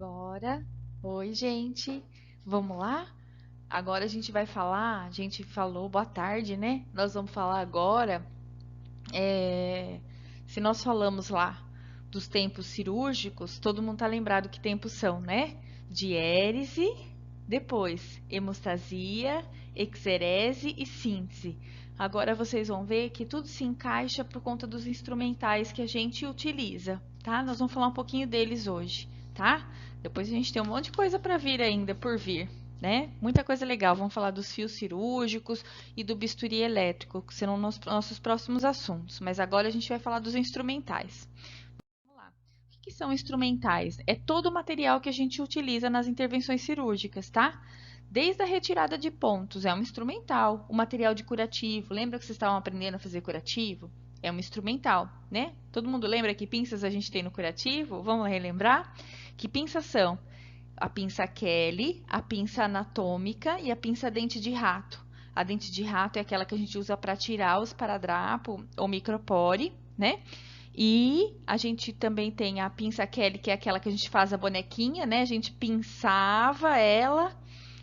Bora! Oi, gente! Vamos lá? Agora a gente vai falar, a gente falou boa tarde, né? Nós vamos falar agora, se nós falamos lá dos tempos cirúrgicos, todo mundo tá lembrado que tempos são, né? Diérese, depois hemostasia, exerese e síntese. Agora vocês vão ver que tudo se encaixa por conta dos instrumentais que a gente utiliza, tá? Nós vamos falar um pouquinho deles hoje, tá? Depois a gente tem um monte de coisa para vir ainda por vir, né? Muita coisa legal. Vamos falar dos fios cirúrgicos e do bisturi elétrico, que serão nossos próximos assuntos. Mas agora a gente vai falar dos instrumentais. Vamos lá. O que são instrumentais? É todo o material que a gente utiliza nas intervenções cirúrgicas, tá? Desde a retirada de pontos, é um instrumental. O material de curativo, lembra que vocês estavam aprendendo a fazer curativo? É um instrumental, né? Todo mundo lembra que pinças a gente tem no curativo? Vamos relembrar? Que pinças são? A pinça Kelly, a pinça anatômica e a pinça dente de rato. A dente de rato é aquela que a gente usa para tirar os esparadrapo ou micropore, né? E a gente também tem a pinça Kelly, que é aquela que a gente faz a bonequinha, né? A gente pinçava ela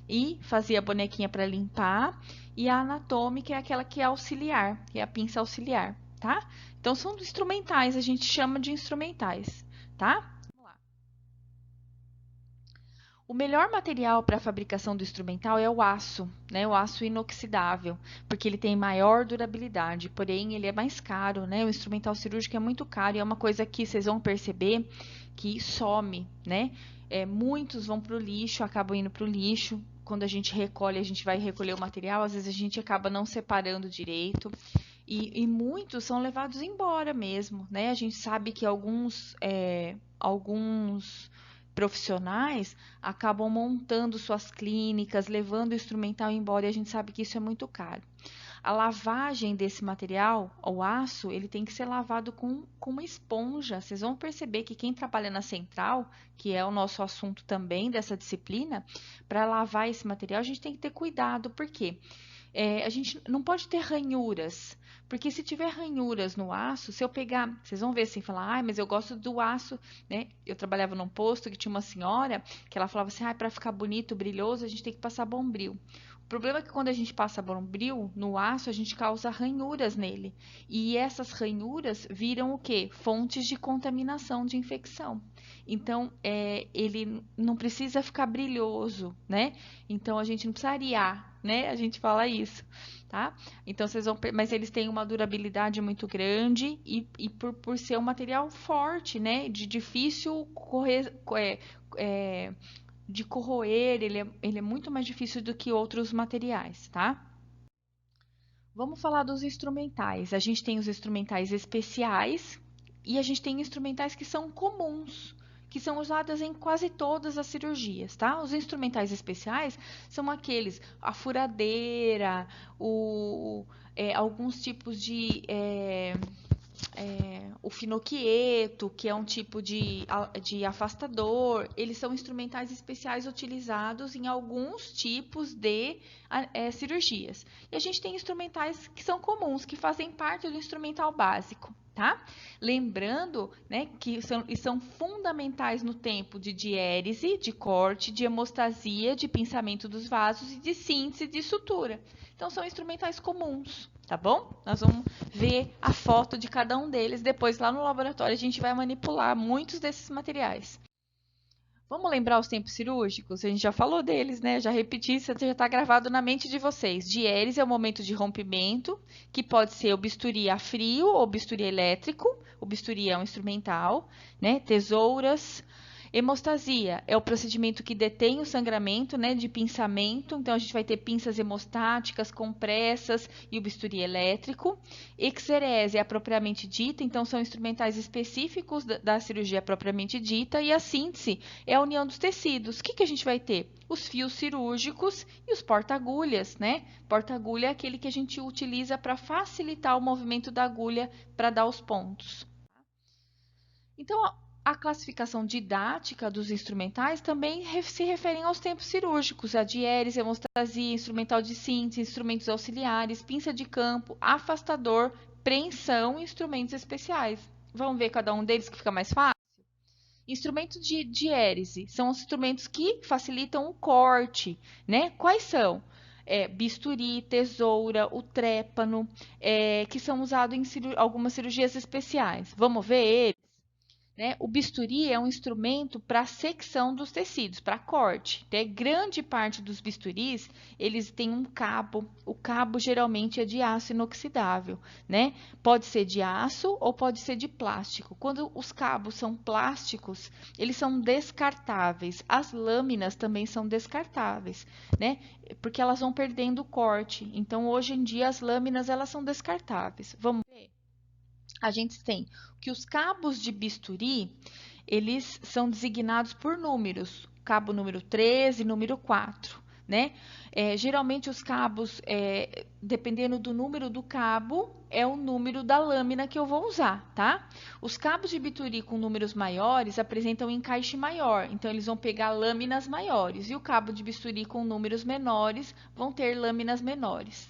e fazia a bonequinha para limpar. E a anatômica é aquela que é auxiliar, que é a pinça auxiliar, tá? Então são instrumentais, a gente chama de instrumentais, tá? O melhor material para a fabricação do instrumental é o aço, né? O aço inoxidável, porque ele tem maior durabilidade, porém ele é mais caro, né? O instrumental cirúrgico é muito caro e é uma coisa que vocês vão perceber que some, né? Muitos vão para o lixo, acabam indo para o lixo. Quando a gente recolhe, a gente vai recolher o material, às vezes a gente acaba não separando direito. E muitos são levados embora mesmo, né? A gente sabe que alguns profissionais acabam montando suas clínicas, levando o instrumental embora e a gente sabe que isso é muito caro. A lavagem desse material, o aço, ele tem que ser lavado com uma esponja. Vocês vão perceber que quem trabalha na central, que é o nosso assunto também dessa disciplina, para lavar esse material a gente tem que ter cuidado, por quê? A gente não pode ter ranhuras, porque se tiver ranhuras no aço, se eu pegar, vocês vão ver assim, falar, mas eu gosto do aço, né? Eu trabalhava num posto que tinha uma senhora que ela falava assim, para ficar bonito, brilhoso, a gente tem que passar Bombril. O problema é que quando a gente passa Bombril no aço, a gente causa ranhuras nele. E essas ranhuras viram o quê? Fontes de contaminação, de infecção. Então, ele não precisa ficar brilhoso, né? Então, a gente não precisa arear, né? A gente fala isso, tá? Então, mas eles têm uma durabilidade muito grande e por ser um material forte, né? De difícil de corroer, ele é muito mais difícil do que outros materiais, tá? Vamos falar dos instrumentais. A gente tem os instrumentais especiais e a gente tem instrumentais que são comuns, que são usadas em quase todas as cirurgias, tá? Os instrumentais especiais são aqueles, a furadeira, alguns tipos o finoquieto, que é um tipo de afastador, eles são instrumentais especiais utilizados em alguns tipos de cirurgias. E a gente tem instrumentais que são comuns, que fazem parte do instrumental básico, tá? Lembrando, né, que são fundamentais no tempo de diérese, de corte, de hemostasia, de pinçamento dos vasos e de síntese de sutura. Então, são instrumentais comuns, tá bom? Nós vamos ver a foto de cada um deles. Depois, lá no laboratório, a gente vai manipular muitos desses materiais. Vamos lembrar os tempos cirúrgicos? A gente já falou deles, né? Já repeti, isso já está gravado na mente de vocês. Diérese é o momento de rompimento, que pode ser o bisturi a frio ou bisturi elétrico. O bisturi é um instrumental, né? Tesouras. Hemostasia é o procedimento que detém o sangramento, né, de pinçamento. Então, a gente vai ter pinças hemostáticas, compressas e o bisturi elétrico. Exerese é a propriamente dita, então são instrumentais específicos da cirurgia propriamente dita. E a síntese é a união dos tecidos. O que a gente vai ter? Os fios cirúrgicos e os porta-agulhas, né? Porta-agulha é aquele que a gente utiliza para facilitar o movimento da agulha para dar os pontos. Então, a classificação didática dos instrumentais também se referem aos tempos cirúrgicos, a diérese, hemostasia, instrumental de síntese, instrumentos auxiliares, pinça de campo, afastador, preensão e instrumentos especiais. Vamos ver cada um deles que fica mais fácil? Instrumentos de hérese são os instrumentos que facilitam o corte, né? Quais são? Bisturi, tesoura, o trépano, que são usados em algumas cirurgias especiais. Vamos ver eles? Né? O bisturi é um instrumento para secção dos tecidos, para corte. Né? Grande parte dos bisturis, eles têm um cabo. O cabo geralmente é de aço inoxidável, né? Pode ser de aço ou pode ser de plástico. Quando os cabos são plásticos, eles são descartáveis. As lâminas também são descartáveis, né? Porque elas vão perdendo o corte. Então, hoje em dia, as lâminas elas são descartáveis. Vamos ver? A gente tem que os cabos de bisturi, eles são designados por números, cabo número 13 e número 4, né? Geralmente os cabos, dependendo do número do cabo, é o número da lâmina que eu vou usar, tá? Os cabos de bisturi com números maiores apresentam um encaixe maior, então eles vão pegar lâminas maiores, e o cabo de bisturi com números menores vão ter lâminas menores.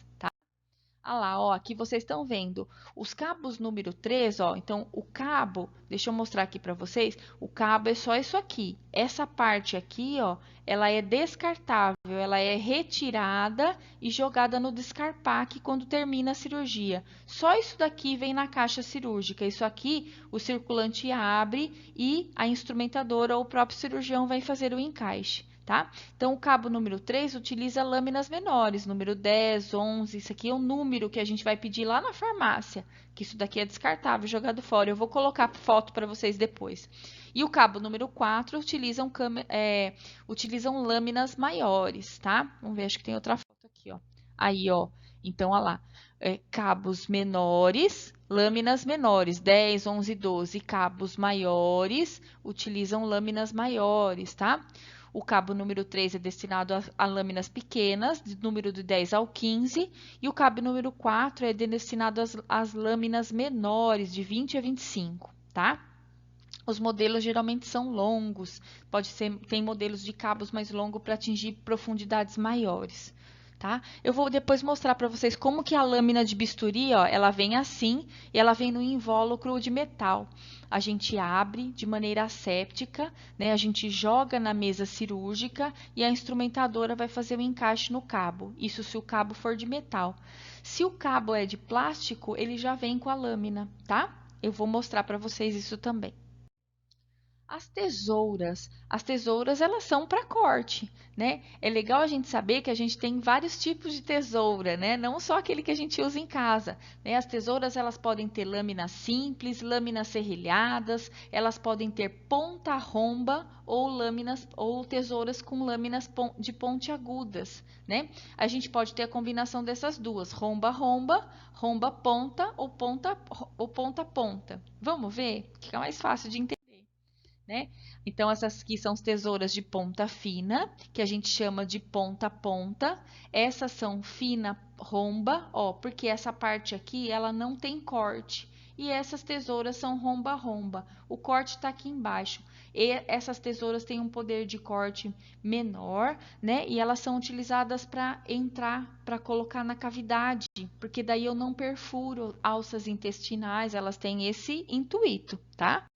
Ah lá, ó, aqui vocês estão vendo os cabos número 3, ó. Então, o cabo, deixa eu mostrar aqui para vocês, o cabo é só isso aqui. Essa parte aqui, ó, ela é descartável, ela é retirada e jogada no descarpaque quando termina a cirurgia. Só isso daqui vem na caixa cirúrgica. Isso aqui, o circulante abre e a instrumentadora ou o próprio cirurgião vai fazer o encaixe. Tá? Então, o cabo número 3 utiliza lâminas menores, número 10, 11, isso aqui é o número que a gente vai pedir lá na farmácia, que isso daqui é descartável, jogado fora. Eu vou colocar foto para vocês depois. E o cabo número 4 utilizam lâminas maiores, tá? Vamos ver, acho que tem outra foto aqui, ó. Aí, ó, então, olha lá, cabos menores, lâminas menores, 10, 11, 12, cabos maiores, utilizam lâminas maiores, tá? O cabo número 3 é destinado a lâminas pequenas, de número de 10 ao 15, e o cabo número 4 é destinado às lâminas menores, de 20 a 25, tá? Os modelos geralmente são longos, tem modelos de cabos mais longos para atingir profundidades maiores. Tá? Eu vou depois mostrar para vocês como que a lâmina de bisturi, ó, ela vem assim e ela vem no invólucro de metal. A gente abre de maneira asséptica, né? A gente joga na mesa cirúrgica e a instrumentadora vai fazer o encaixe no cabo. Isso se o cabo for de metal. Se o cabo é de plástico, ele já vem com a lâmina, tá? Eu vou mostrar para vocês isso também. As tesouras elas são para corte, né? É legal a gente saber que a gente tem vários tipos de tesoura, né? Não só aquele que a gente usa em casa, né? As tesouras elas podem ter lâminas simples, lâminas serrilhadas, elas podem ter ponta romba ou lâminas ou tesouras com lâminas de pontiagudas, né? A gente pode ter a combinação dessas duas, romba romba, romba ponta ou ponta ponta. Vamos ver? Fica mais fácil de entender. Né? Então, essas aqui são as tesouras de ponta fina, que a gente chama de ponta ponta. Essas são fina romba, ó, porque essa parte aqui, ela não tem corte. E essas tesouras são romba romba. O corte está aqui embaixo. E essas tesouras têm um poder de corte menor, né? E elas são utilizadas para entrar, para colocar na cavidade, porque daí eu não perfuro alças intestinais, elas têm esse intuito, tá?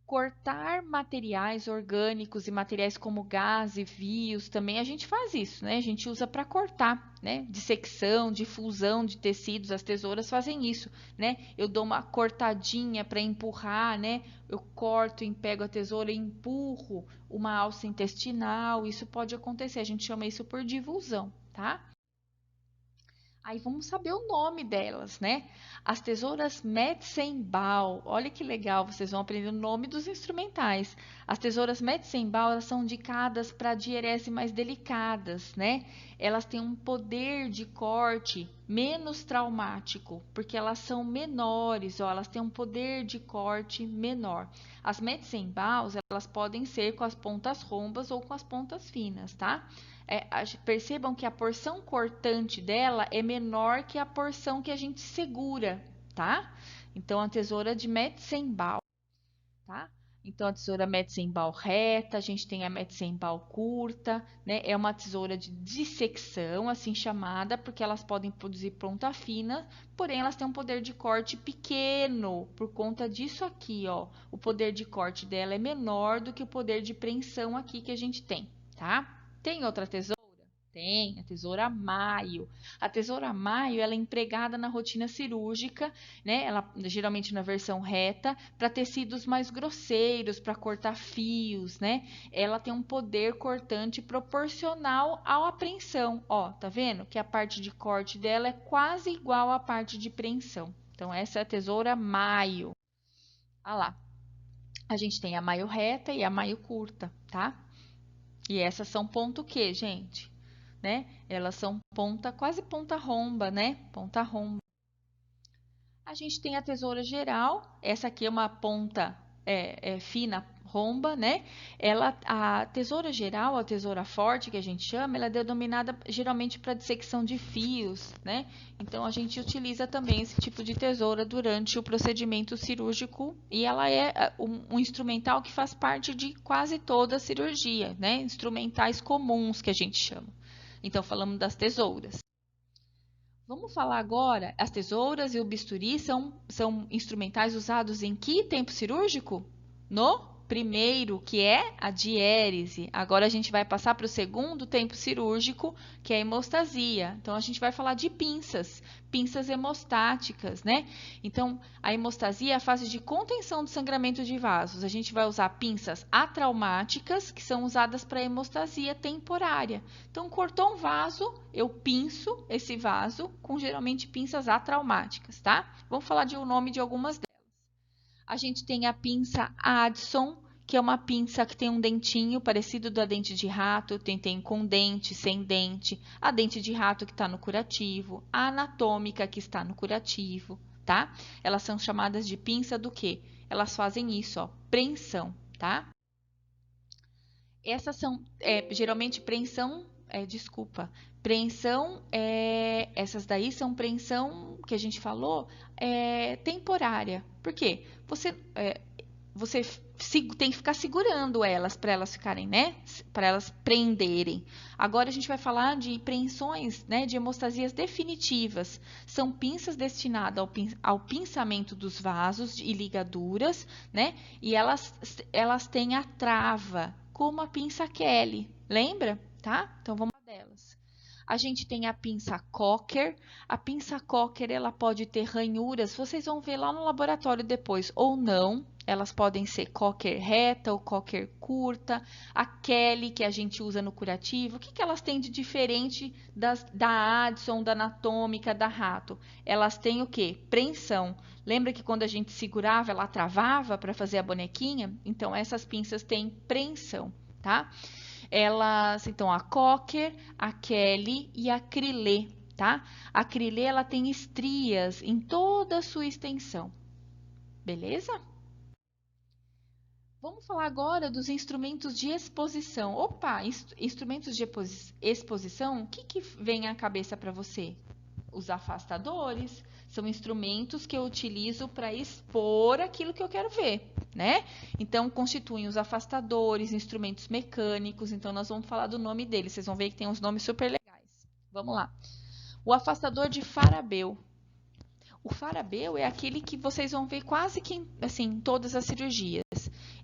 Cortar materiais orgânicos e materiais como gás e fios, também a gente faz isso, né? A gente usa para cortar, né? Dissecção, difusão de tecidos, as tesouras fazem isso, né? Eu dou uma cortadinha para empurrar, né? Eu corto, pego a tesoura e empurro uma alça intestinal, isso pode acontecer, a gente chama isso por difusão, tá? Aí vamos saber o nome delas, né? As tesouras Metzenbaum. Olha que legal, vocês vão aprender o nome dos instrumentais. As tesouras Metzenbaum, elas são indicadas para diérese mais delicadas, né? Elas têm um poder de corte menos traumático, porque elas são menores, ó, elas têm um poder de corte menor. As Metzenbaum, elas podem ser com as pontas rombas ou com as pontas finas, tá? Percebam que a porção cortante dela é menor que a porção que a gente segura, tá? Então, a tesoura de Metzenbaum, tá? Então, a tesoura Metzenbaum reta, a gente tem a Metzenbaum curta, né? É uma tesoura de dissecção, assim chamada, porque elas podem produzir ponta fina, porém elas têm um poder de corte pequeno, por conta disso aqui, ó. O poder de corte dela é menor do que o poder de preensão aqui que a gente tem, tá? Tem outra tesoura? Tem, a tesoura Maio. A tesoura Maio, ela é empregada na rotina cirúrgica, né? Ela geralmente na versão reta, para tecidos mais grosseiros, para cortar fios, né? Ela tem um poder cortante proporcional à apreensão. Ó, tá vendo? Que a parte de corte dela é quase igual à parte de preensão. Então, essa é a tesoura Maio. Ah lá. A gente tem a Maio reta e a Maio curta, tá? E essas são ponto Q, gente, né? Elas são ponta, quase ponta romba, né? Ponta romba. A gente tem a tesoura geral, essa aqui é uma ponta fina, romba, né? A tesoura geral, a tesoura forte que a gente chama, ela é denominada geralmente para dissecção de fios, né? Então a gente utiliza também esse tipo de tesoura durante o procedimento cirúrgico e ela é um instrumental que faz parte de quase toda a cirurgia, né? Instrumentais comuns que a gente chama. Então falamos das tesouras. Vamos falar agora, as tesouras e o bisturi são instrumentais usados em que tempo cirúrgico? No primeiro, que é a diérese. Agora a gente vai passar para o segundo tempo cirúrgico, que é a hemostasia. Então a gente vai falar de pinças, pinças hemostáticas, né? Então a hemostasia é a fase de contenção do sangramento de vasos. A gente vai usar pinças atraumáticas, que são usadas para hemostasia temporária. Então cortou um vaso, eu pinço esse vaso com geralmente pinças atraumáticas, tá? Vamos falar de o nome de algumas delas. A gente tem a pinça Addison, que é uma pinça que tem um dentinho parecido da dente de rato, tem com dente, sem dente, a dente de rato que está no curativo, a anatômica que está no curativo, tá? Elas são chamadas de pinça do quê? Elas fazem isso, ó, preensão, tá? Essas são, geralmente, essas daí são preensão, que a gente falou, temporária. Por quê? Você tem que ficar segurando elas para elas ficarem, né? Para elas prenderem. Agora a gente vai falar de preensões, né? De hemostasias definitivas. São pinças destinadas ao pinçamento dos vasos e ligaduras, né? E elas têm a trava, como a pinça Kelly. Lembra? Tá? Então vamos falar delas. A gente tem a pinça Cocker. A pinça Cocker, ela pode ter ranhuras. Vocês vão ver lá no laboratório depois, ou não. Elas podem ser Cocker reta ou Cocker curta. A Kelly, que a gente usa no curativo. O que elas têm de diferente da Addison, da anatômica, da rato? Elas têm o quê? Preensão. Lembra que quando a gente segurava, ela travava para fazer a bonequinha? Então, essas pinças têm preensão, tá? Elas, então, a Cocker, a Kelly e a Crillet, tá? A Crillet, ela tem estrias em toda a sua extensão. Beleza? Vamos falar agora dos instrumentos de exposição. Opa, instrumentos de exposição, o que vem à cabeça para você? Os afastadores são instrumentos que eu utilizo para expor aquilo que eu quero ver, né? Então, constituem os afastadores, instrumentos mecânicos. Então, nós vamos falar do nome deles. Vocês vão ver que tem uns nomes super legais. Vamos lá. O afastador de Farabel. O Farabel é aquele que vocês vão ver quase que assim, em todas as cirurgias.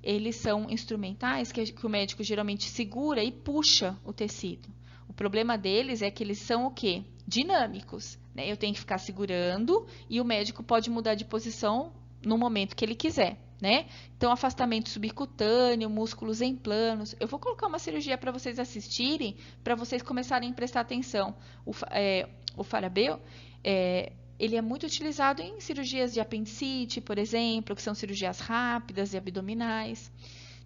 Eles são instrumentais que o médico geralmente segura e puxa o tecido. O problema deles é que eles são o quê? Dinâmicos, né? Eu tenho que ficar segurando e o médico pode mudar de posição no momento que ele quiser, né? Então, afastamento subcutâneo, músculos em planos. Eu vou colocar uma cirurgia para vocês assistirem, para vocês começarem a prestar atenção. O Farabel, ele é muito utilizado em cirurgias de apendicite, por exemplo, que são cirurgias rápidas e abdominais.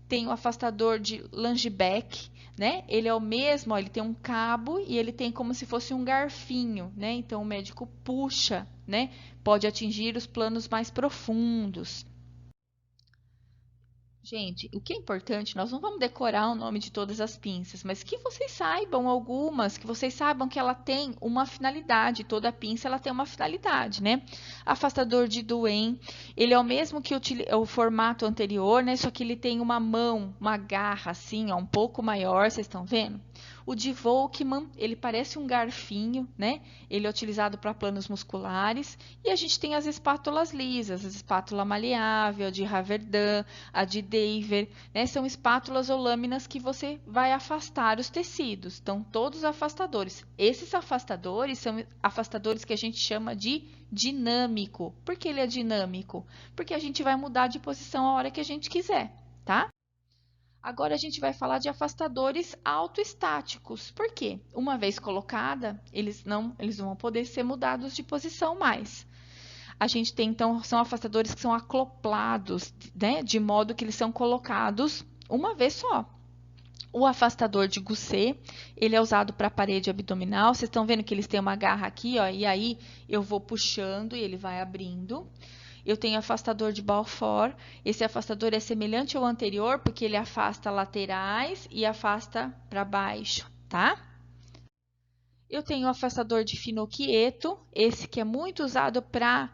Tem o afastador de Langebeck, né? Ele é o mesmo, ó, ele tem um cabo e ele tem como se fosse um garfinho, né? Então o médico puxa, né? Pode atingir os planos mais profundos. Gente, o que é importante, nós não vamos decorar o nome de todas as pinças, mas que vocês saibam algumas, que vocês saibam que ela tem uma finalidade, toda pinça ela tem uma finalidade, né? Afastador de duem, ele é o mesmo que o formato anterior, né? Só que ele tem uma mão, uma garra assim, ó, um pouco maior, vocês estão vendo? O de Volkmann, ele parece um garfinho, né? Ele é utilizado para planos musculares. E a gente tem as espátulas lisas, a espátula maleável, a de Haverdun, a de Dever, né? São espátulas ou lâminas que você vai afastar os tecidos. Então, todos afastadores. Esses afastadores são afastadores que a gente chama de dinâmico. Por que ele é dinâmico? Porque a gente vai mudar de posição a hora que a gente quiser, tá? Agora a gente vai falar de afastadores autoestáticos. Por quê? Uma vez colocada, eles não vão poder ser mudados de posição mais. A gente tem, então, são afastadores que são acoplados, né? De modo que eles são colocados uma vez só. O afastador de Gusset, ele é usado para a parede abdominal. Vocês estão vendo que eles têm uma garra aqui, ó, e aí eu vou puxando e ele vai abrindo. Eu tenho afastador de Balfour. Esse afastador é semelhante ao anterior, porque ele afasta laterais e afasta para baixo, tá? Eu tenho o afastador de Finocchieto, esse que é muito usado para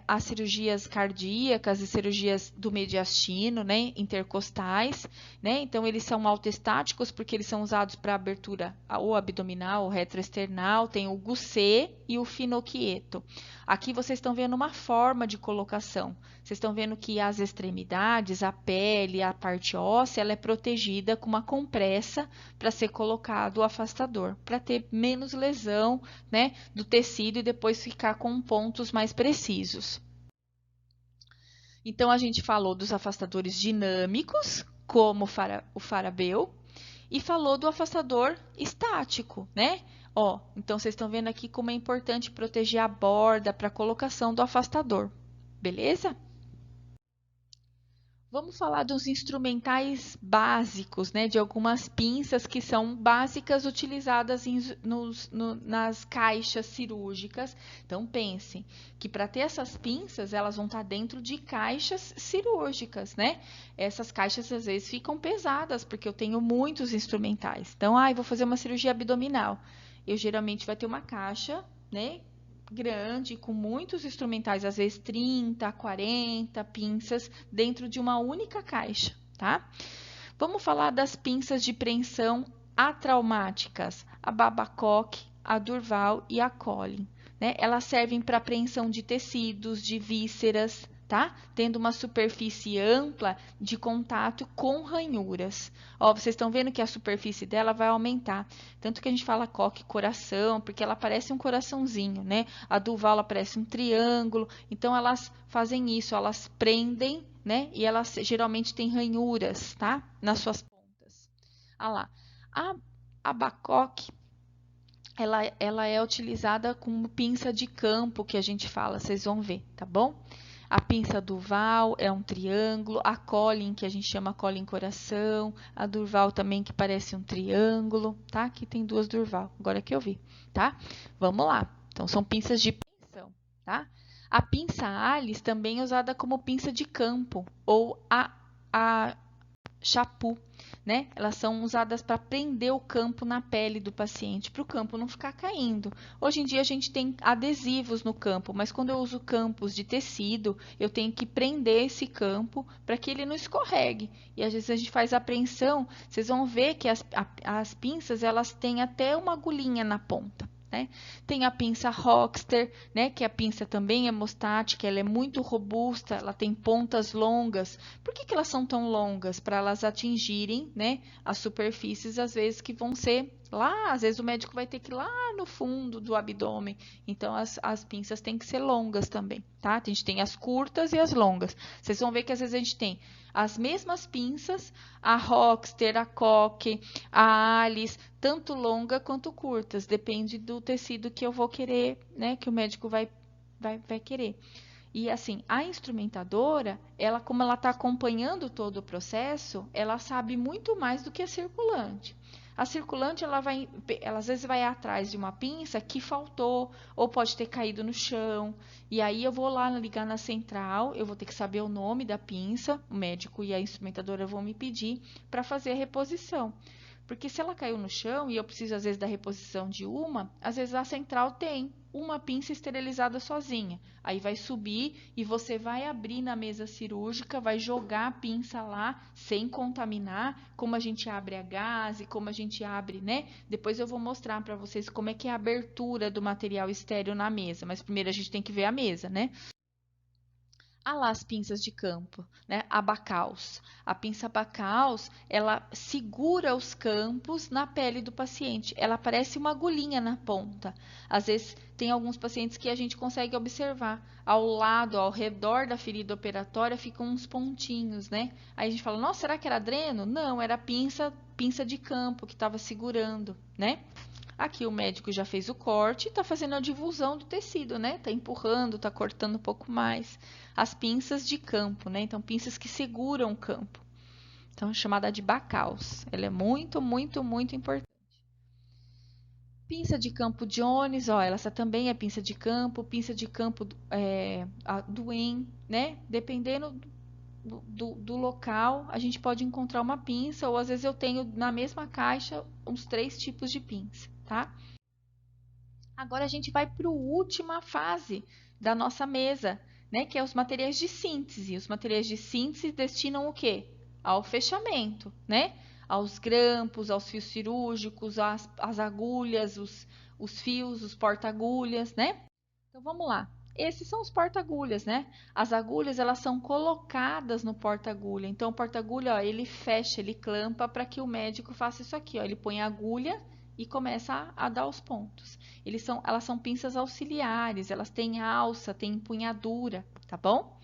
as cirurgias cardíacas e cirurgias do mediastino, né, intercostais, né? Então, eles são autoestáticos porque eles são usados para abertura ou abdominal ou retroesternal. Tem o Gusset e o Finocchieto. Aqui vocês estão vendo uma forma de colocação. Vocês estão vendo que as extremidades, a pele, a parte óssea, ela é protegida com uma compressa para ser colocado o afastador, para ter menos lesão, né, do tecido e depois ficar com pontos mais precisos. Então, a gente falou dos afastadores dinâmicos, como o Farabel, e falou do afastador estático, né? Ó, então, vocês estão vendo aqui como é importante proteger a borda para a colocação do afastador, beleza? Vamos falar dos instrumentais básicos, né? De algumas pinças que são básicas utilizadas nas caixas cirúrgicas. Então, pensem que para ter essas pinças, elas vão estar dentro de caixas cirúrgicas, né? Essas caixas às vezes ficam pesadas, porque eu tenho muitos instrumentais. Então, vou fazer uma cirurgia abdominal. Eu geralmente vai ter uma caixa, né? Grande, com muitos instrumentais, às vezes 30, 40 pinças dentro de uma única caixa, tá? Vamos falar das pinças de preensão atraumáticas, a Babcock, a Durval e a Collin, né? Elas servem para apreensão de tecidos, de vísceras, tá? Tendo uma superfície ampla de contato com ranhuras. Ó, vocês estão vendo que a superfície dela vai aumentar. Tanto que a gente fala coque coração, porque ela parece um coraçãozinho, né? A Duval ela parece um triângulo. Então, elas fazem isso, elas prendem, né? E elas geralmente têm ranhuras, tá? Nas suas pontas. Ah lá. A Babcock, ela é utilizada como pinça de campo, que a gente fala, vocês vão ver, tá bom? A pinça Duval é um triângulo, a Collin, que a gente chama Collin coração, a Durval também, que parece um triângulo, tá? Aqui tem duas Durval, agora que eu vi, tá? Vamos lá. Então, são pinças de preensão, tá? A pinça Alice também é usada como pinça de campo, ou a chapu, né? Elas são usadas para prender o campo na pele do paciente, para o campo não ficar caindo. Hoje em dia a gente tem adesivos no campo, mas quando eu uso campos de tecido, eu tenho que prender esse campo para que ele não escorregue. E às vezes a gente faz a apreensão, vocês vão ver que as pinças elas têm até uma agulhinha na ponta. Né? Tem a pinça Rockster, né, que a pinça também é hemostática, ela é muito robusta, ela tem pontas longas. Por que elas são tão longas? Para elas atingirem, né, as superfícies, às vezes, que vão ser lá, às vezes o médico vai ter que ir lá no fundo do abdômen. Então, as pinças têm que ser longas também, tá? A gente tem as curtas e as longas. Vocês vão ver que às vezes a gente tem as mesmas pinças, a Rockster, a Coque, a Alice, tanto longa quanto curtas, depende do tecido que eu vou querer, né, que o médico vai querer. E assim, a instrumentadora, ela, como ela está acompanhando todo o processo, ela sabe muito mais do que a circulante. A circulante, ela às vezes vai atrás de uma pinça que faltou, ou pode ter caído no chão. E aí eu vou lá ligar na central, eu vou ter que saber o nome da pinça, o médico e a instrumentadora vão me pedir para fazer a reposição. Porque se ela caiu no chão e eu preciso, às vezes, da reposição de uma, às vezes a central tem uma pinça esterilizada sozinha. Aí vai subir e você vai abrir na mesa cirúrgica, vai jogar a pinça lá sem contaminar, como a gente abre a gaze, como a gente abre, né? Depois eu vou mostrar para vocês como é que é a abertura do material estéril na mesa, mas primeiro a gente tem que ver a mesa, né? Ah lá as pinças de campo, né? A Bacaus. A pinça Bacaus, ela segura os campos na pele do paciente. Ela parece uma agulhinha na ponta. Às vezes tem alguns pacientes que a gente consegue observar ao lado, ao redor da ferida operatória, ficam uns pontinhos, né? Aí a gente fala, nossa, será que era dreno? Não, era pinça de campo que estava segurando, né? Aqui o médico já fez o corte e está fazendo a divulsão do tecido, né? Está empurrando, está cortando um pouco mais. As pinças de campo, né? Então, pinças que seguram o campo. Então, é chamada de Bacaus. Ela é muito, muito, muito importante. Pinça de campo Jones, ó, essa também é pinça de campo a Duane, né? Dependendo do local, a gente pode encontrar uma pinça, ou às vezes eu tenho na mesma caixa uns 3 tipos de pinça, tá? Agora a gente vai para a última fase da nossa mesa, né? Que é os materiais de síntese. Os materiais de síntese destinam o quê? Ao fechamento, né? Aos grampos, aos fios cirúrgicos, às agulhas, os fios, os porta-agulhas, né? Então vamos lá. Esses são os porta-agulhas, né? As agulhas, elas são colocadas no porta-agulha. Então o porta-agulha, ó, ele fecha, ele clampa para que o médico faça isso aqui, ó. Ele põe a agulha e começa a dar os pontos. Elas são pinças auxiliares, elas têm alça, têm empunhadura, tá bom?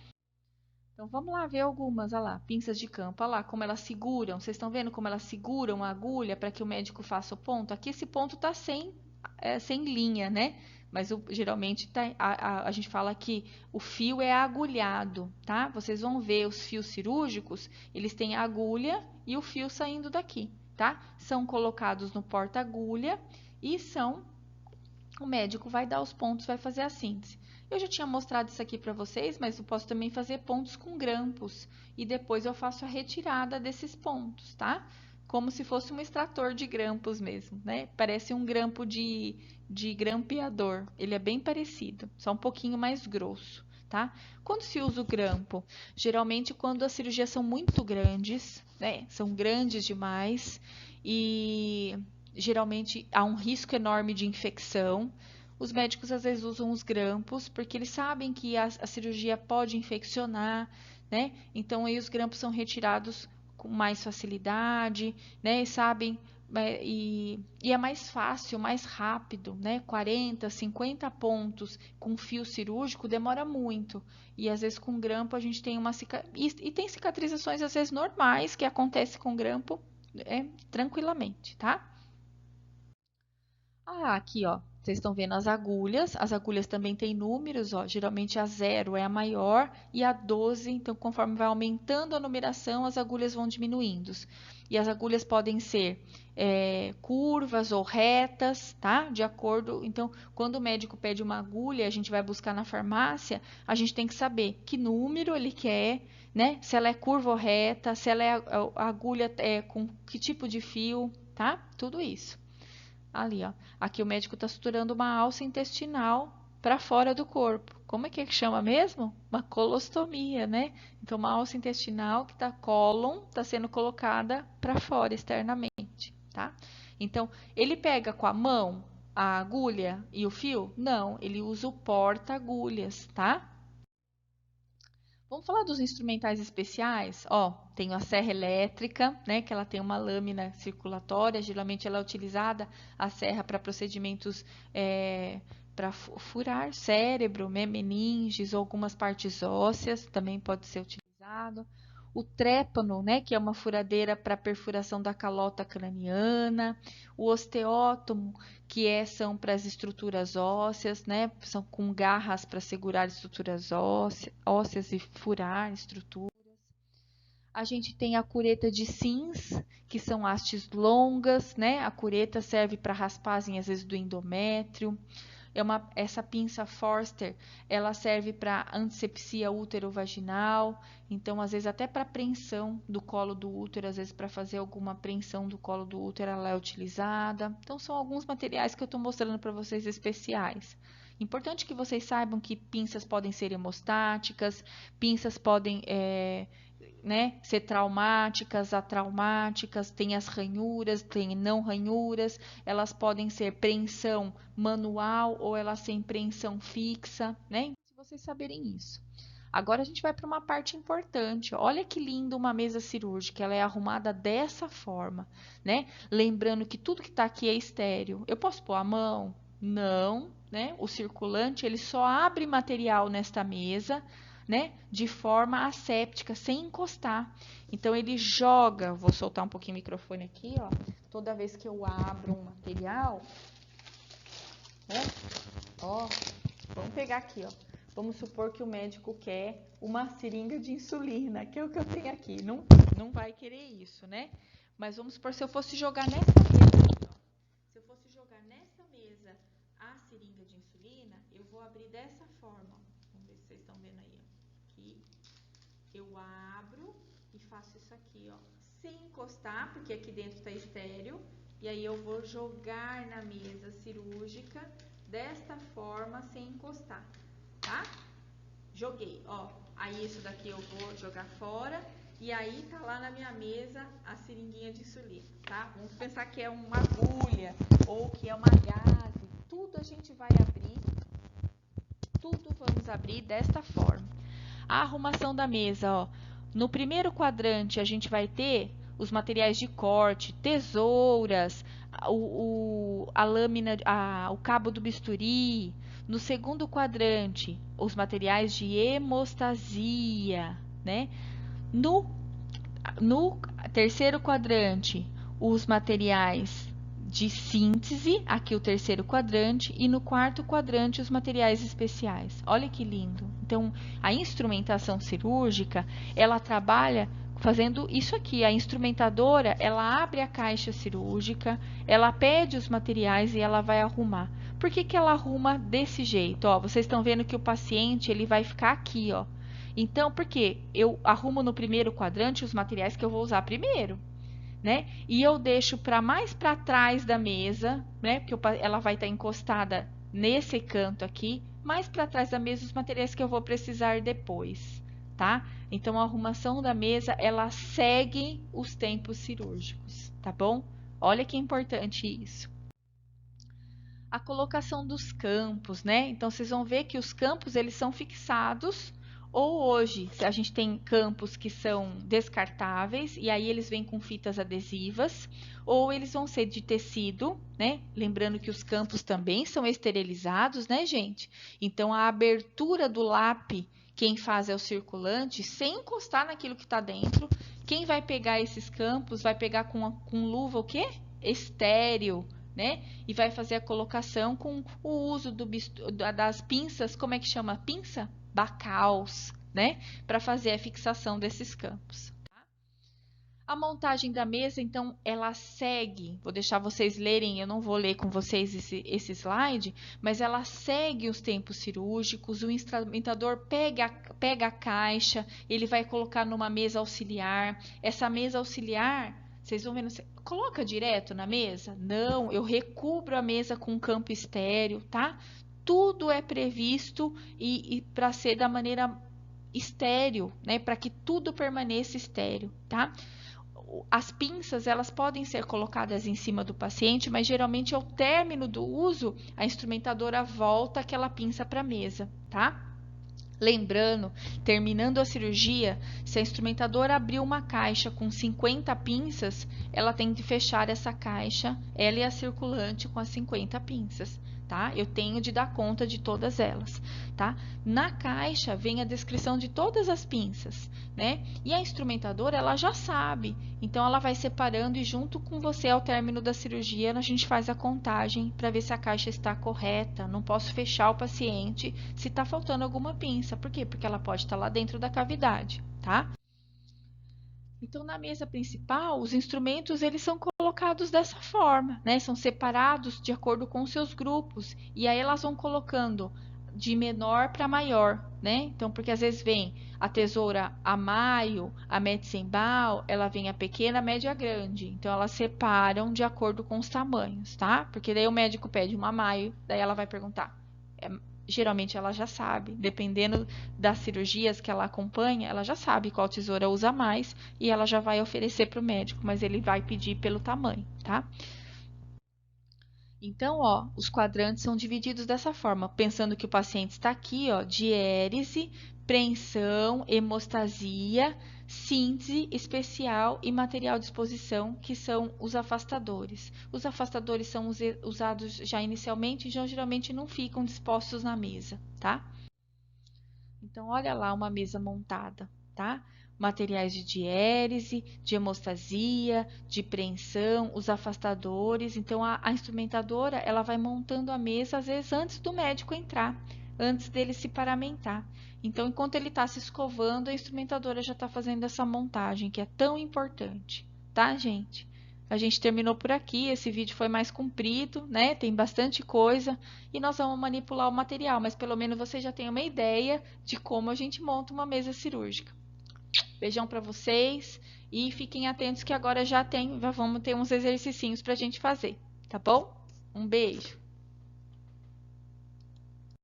Então vamos lá ver algumas, olha lá, pinças de campo, olha lá como elas seguram. Vocês estão vendo como elas seguram a agulha para que o médico faça o ponto? Aqui esse ponto está sem linha, né? Mas geralmente a gente fala que o fio é agulhado, tá? Vocês vão ver os fios cirúrgicos, eles têm a agulha e o fio saindo daqui, tá? São colocados no porta-agulha e o médico vai dar os pontos, vai fazer a síntese. Eu já tinha mostrado isso aqui para vocês, mas eu posso também fazer pontos com grampos e depois eu faço a retirada desses pontos, tá? Como se fosse um extrator de grampos mesmo, né? Parece um grampo de grampeador. Ele é bem parecido, só um pouquinho mais grosso, tá? Quando se usa o grampo? Geralmente quando as cirurgias são muito grandes, né? São grandes demais e geralmente há um risco enorme de infecção. Os médicos às vezes usam os grampos porque eles sabem que a cirurgia pode infeccionar, né? Então aí os grampos são retirados com mais facilidade, né? E sabem e é mais fácil, mais rápido, né? 40, 50 pontos com fio cirúrgico demora muito. E às vezes com grampo a gente tem e tem cicatrizações às vezes normais que acontece com grampo tranquilamente, tá? Ah, aqui, ó. Vocês estão vendo as agulhas. As agulhas também têm números, ó. Geralmente a 0 é a maior e a 12, então conforme vai aumentando a numeração, as agulhas vão diminuindo. E as agulhas podem ser curvas ou retas, tá? De acordo. Então, quando o médico pede uma agulha, a gente vai buscar na farmácia, a gente tem que saber que número ele quer, né? Se ela é curva ou reta, se ela a agulha com que tipo de fio, tá? Tudo isso. Ali, ó. Aqui o médico está suturando uma alça intestinal para fora do corpo. Como é que chama mesmo? Uma colostomia, né? Então, uma alça intestinal que está cólon, está sendo colocada para fora externamente, tá? Então, ele pega com a mão a agulha e o fio? Não, ele usa o porta-agulhas, tá? Vamos falar dos instrumentais especiais? Ó, tem a serra elétrica, né, que ela tem uma lâmina circulatória, geralmente ela é utilizada, a serra para procedimentos para furar cérebro, meninges ou algumas partes ósseas, também pode ser utilizado. o trépano, né, que é uma furadeira para perfuração da calota craniana, o osteótomo, que são para as estruturas ósseas, né, são com garras para segurar estruturas ósseas e furar estruturas. A gente tem a cureta de Sims, que são hastes longas, né? A cureta serve para raspagem, às vezes, do endométrio. Essa pinça Forster, ela serve para antisepsia útero-vaginal, então, às vezes, até para apreensão do colo do útero, às vezes, para fazer alguma apreensão do colo do útero, ela é utilizada. Então, são alguns materiais que eu estou mostrando para vocês especiais. Importante que vocês saibam que pinças podem ser hemostáticas, pinças podem né, ser traumáticas, atraumáticas, tem as ranhuras, tem não ranhuras, elas podem ser preensão manual ou elas têm preensão fixa, né? Se vocês saberem isso. Agora a gente vai para uma parte importante. Olha que lindo uma mesa cirúrgica, ela é arrumada dessa forma, né? Lembrando que tudo que está aqui é estéril. Eu posso pôr a mão? Não, né? O circulante, ele só abre material nesta mesa, né, de forma asséptica, sem encostar. Então, ele joga, vou soltar um pouquinho o microfone aqui, ó, toda vez que eu abro um material, né, ó, vamos pegar aqui, ó, vamos supor que o médico quer uma seringa de insulina, que é o que eu tenho aqui, não vai querer isso, né, mas vamos supor, se eu fosse jogar nessa mesa aqui, ó, se eu fosse jogar nessa mesa a seringa de insulina, eu vou abrir dessa forma, ó. Vamos ver se vocês estão vendo aí, ó. Aqui, eu abro e faço isso aqui, ó, sem encostar, porque aqui dentro tá estéril, e aí eu vou jogar na mesa cirúrgica desta forma, sem encostar, tá? Joguei, ó, aí isso daqui eu vou jogar fora, e aí tá lá na minha mesa a seringuinha de insulina, tá? Vamos pensar que é uma agulha, ou que é uma gaze, tudo a gente vai abrir, tudo vamos abrir desta forma. A arrumação da mesa, ó. No primeiro quadrante, a gente vai ter os materiais de corte, tesouras, a lâmina, o cabo do bisturi. No segundo quadrante, os materiais de hemostasia, né? No terceiro quadrante, os materiais de síntese, aqui o terceiro quadrante, e no quarto quadrante os materiais especiais. Olha que lindo. Então, a instrumentação cirúrgica, ela trabalha fazendo isso aqui. A instrumentadora, ela abre a caixa cirúrgica, ela pede os materiais e ela vai arrumar. Por que que ela arruma desse jeito? Ó, vocês estão vendo que o paciente, ele vai ficar aqui, ó. Então, por quê? Eu arrumo no primeiro quadrante os materiais que eu vou usar primeiro, né? E eu deixo mais para trás da mesa, né? Porque ela vai estar encostada nesse canto aqui, mais para trás da mesa os materiais que eu vou precisar depois, tá? Então, a arrumação da mesa, ela segue os tempos cirúrgicos, tá bom? Olha que importante isso. A colocação dos campos, né? Então, vocês vão ver que os campos, eles são fixados. Ou hoje, a gente tem campos que são descartáveis, e aí eles vêm com fitas adesivas, ou eles vão ser de tecido, né? Lembrando que os campos também são esterilizados, né, gente? Então, a abertura do LAP, quem faz é o circulante, sem encostar naquilo que está dentro. Quem vai pegar esses campos, vai pegar com luva o quê? Estéril, né? E vai fazer a colocação com o uso das pinças, como é que chama a pinça? Bacaus, né? Para fazer a fixação desses campos. Tá? A montagem da mesa, então, ela segue, vou deixar vocês lerem, eu não vou ler com vocês esse slide, mas ela segue os tempos cirúrgicos, o instrumentador pega a caixa, ele vai colocar numa mesa auxiliar, essa mesa auxiliar, vocês vão vendo, coloca direto na mesa? Não, eu recubro a mesa com campo estéreo, tá? Tudo é previsto e para ser da maneira estéreo, né? Para que tudo permaneça estéreo, tá? As pinças, elas podem ser colocadas em cima do paciente, mas geralmente ao término do uso, a instrumentadora volta aquela pinça para a mesa, tá? Lembrando, terminando a cirurgia, se a instrumentadora abriu uma caixa com 50 pinças, ela tem que fechar essa caixa, ela e a circulante com as 50 pinças. tá? Eu tenho de dar conta de todas elas, tá? Na caixa vem a descrição de todas as pinças, né? E a instrumentadora, ela já sabe, então ela vai separando e junto com você, ao término da cirurgia, a gente faz a contagem para ver se a caixa está correta. Não posso fechar o paciente se está faltando alguma pinça. Por quê? Porque ela pode estar lá dentro da cavidade, tá? Então, na mesa principal, os instrumentos eles são colocados dessa forma, né? São separados de acordo com os seus grupos. E aí elas vão colocando de menor para maior, né? Então, porque às vezes vem a tesoura a maio, a Metzenbaum, ela vem a pequena, a média, a grande. Então, elas separam de acordo com os tamanhos, tá? Porque daí o médico pede uma maio, daí ela vai perguntar. Geralmente ela já sabe, dependendo das cirurgias que ela acompanha, ela já sabe qual tesoura usa mais e ela já vai oferecer para o médico, mas ele vai pedir pelo tamanho, tá? Então, ó, os quadrantes são divididos dessa forma, pensando que o paciente está aqui, ó, diérese, preensão, hemostasia, síntese especial e material de exposição, que são os afastadores. Os afastadores são usados já inicialmente e já geralmente não ficam dispostos na mesa, tá? Então, olha lá uma mesa montada, tá? Materiais de diérese, de hemostasia, de preensão, os afastadores. Então, a instrumentadora, ela vai montando a mesa, às vezes, antes do médico entrar, antes dele se paramentar. Então, enquanto ele está se escovando, a instrumentadora já está fazendo essa montagem, que é tão importante, tá, gente? A gente terminou por aqui, esse vídeo foi mais comprido, né? Tem bastante coisa e nós vamos manipular o material, mas pelo menos você já tem uma ideia de como a gente monta uma mesa cirúrgica. Beijão para vocês e fiquem atentos que agora já vamos ter uns exercicinhos para a gente fazer, tá bom? Um beijo!